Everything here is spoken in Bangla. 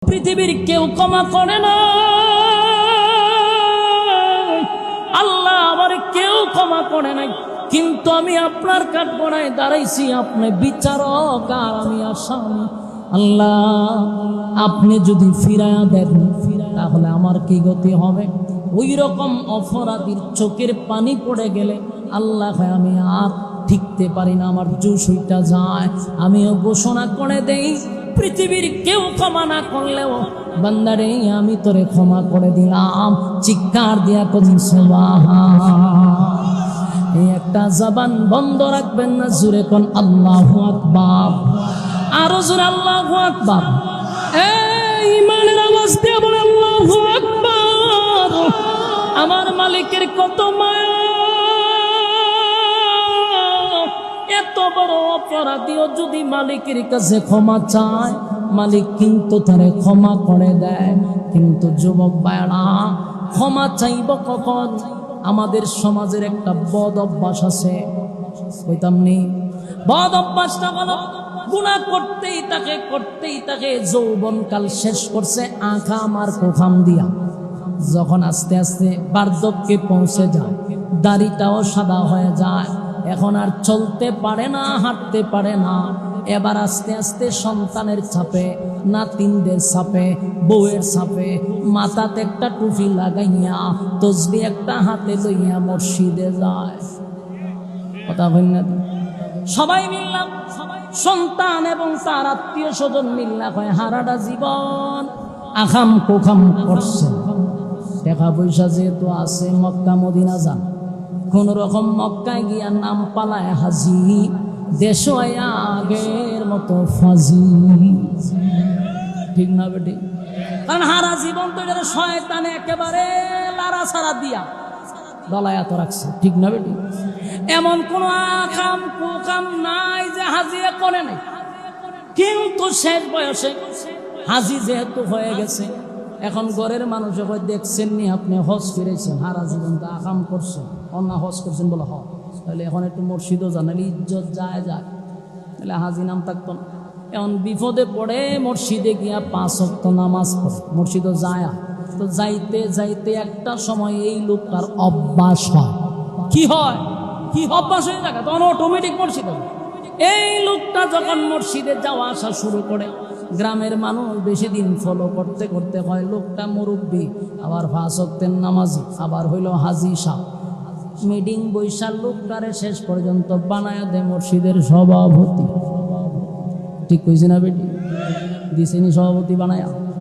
পৃথিবীর কেউ ক্ষমা করে না, আল্লাহ আমার কেউ ক্ষমা করে নাই, কিন্তু আমি আপনার কাঠগড়ায় দাঁড়াইছি, আপনি বিচারক আর আমি আসামি। আল্লাহ আপনি যদি ফিরায়া দেন তাহলে আমার কি গতি হবে? ওই রকম অপরাধীর চোখের পানি পড়ে গেলে আল্লাহ আমি আর ঠিকতে পারি না, আমার জুস হইটা যায়। আমিও ঘোষণা করে দেই, পৃথিবীর কেউ ক্ষমা না করলেও বান্দারে আমি তোরে ক্ষমা করে দিলাম। চিৎকার দিয়া কবি সুবহান। এই একটা জবান বন্ধ রাখবেন না, জোরে কোন আল্লাহু আকবার, আরো জোরে আল্লাহু আকবার। এই ইমানের আওয়াজ দিয়ে বলে আল্লাহু আকবার। আমার মালিকের কত মায়া, এত বড় অপরাধীও যদি মালিকের কাছে ক্ষমা চায়, মালিক কিন্তু তারে ক্ষমা করে দেয়। কিন্তু যুবক ভাইরা, ক্ষমা চাইব কখন? আমাদের সমাজের একটা বদ অভ্যাস আছে, কইতাম নি? বদ অভ্যাসটা হলো গুনাহ করতেই তাকে যৌবনকাল শেষ করছে আকাম আর কোখাম দিয়া। যখন আস্তে আস্তে বার্ধক্যে পৌঁছে যায়, দাড়িটাও সাদা হয়ে যায়, এখন আর চলতে পারে না, হাঁটতে পারে না। এবার আস্তে আস্তে সন্তানের চাপে, নাতিনদের চাপে, বউয়ের চাপে মাথাতে একটা টুপি লাগাইয়া তসবিহ একটা হাতে লইয়া মসজিদে যায়। কথা বলেন না? সবাই মিললাম, সন্তান এবং তার আত্মীয় স্বজন মিল্লা হয় হারাটা জীবন আখাম কোখাম করছে। টাকা পয়সা যেহেতু আছে, মক্কা মদিনা যান, কোন রকম মক্কায় গিয়া নাম পালায় হাজি, দেশ আগের মতো ফাজি। ঠিক না বেটি? কারণ হারা জীবন তো এটা শয়তানে একেবারে লারা সারা দিয়া দলায়াত রাখছে। ঠিক না বেটি? এমন কোন আকাম কুকাম নাই যে হাজিয়ে করে নাই, কিন্তু শেষ বয়সে হাজি যেহেতু হয়ে গেছে, এখন ঘরের মানুষ দেখছেন নি আপনি হজ ফিরেছেন, হারা জীবন তো আকাম করছেন, অন্য হজ করছেন বলে হ, তাহলে এখন একটু মসজিদও জানালে ইজ্জত যায়, তাহলে হাজি নাম থাকতো না। এখন বিপদে পড়ে মসজিদে গিয়া 5 ওয়াক্ত নামাজ পড়ে, মসজিদও যায়। তো যাইতে যাইতে একটা সময় এই লোকটার অভ্যাস হয়। কি হয়? কি অভ্যাস হয়ে থাকে? তখন অটোমেটিক মসজিদ হবে। এই লোকটা যখন মসজিদে যাওয়া আসা শুরু করে, গ্রামের মানুষ বেশি দিন ফলো করতে করতে হয় লোকটা মুরব্বী, আবার 5 ওয়াক্তের নামাজি, আবার হইল হাজি সাহেব। মিটিং বৈশাল লোকটারে শেষ পর্যন্ত বানায় দেয় মসজিদের সভাপতি। ঠিক কইছি না বেটি? দিছেনি সভাপতি বানায়া?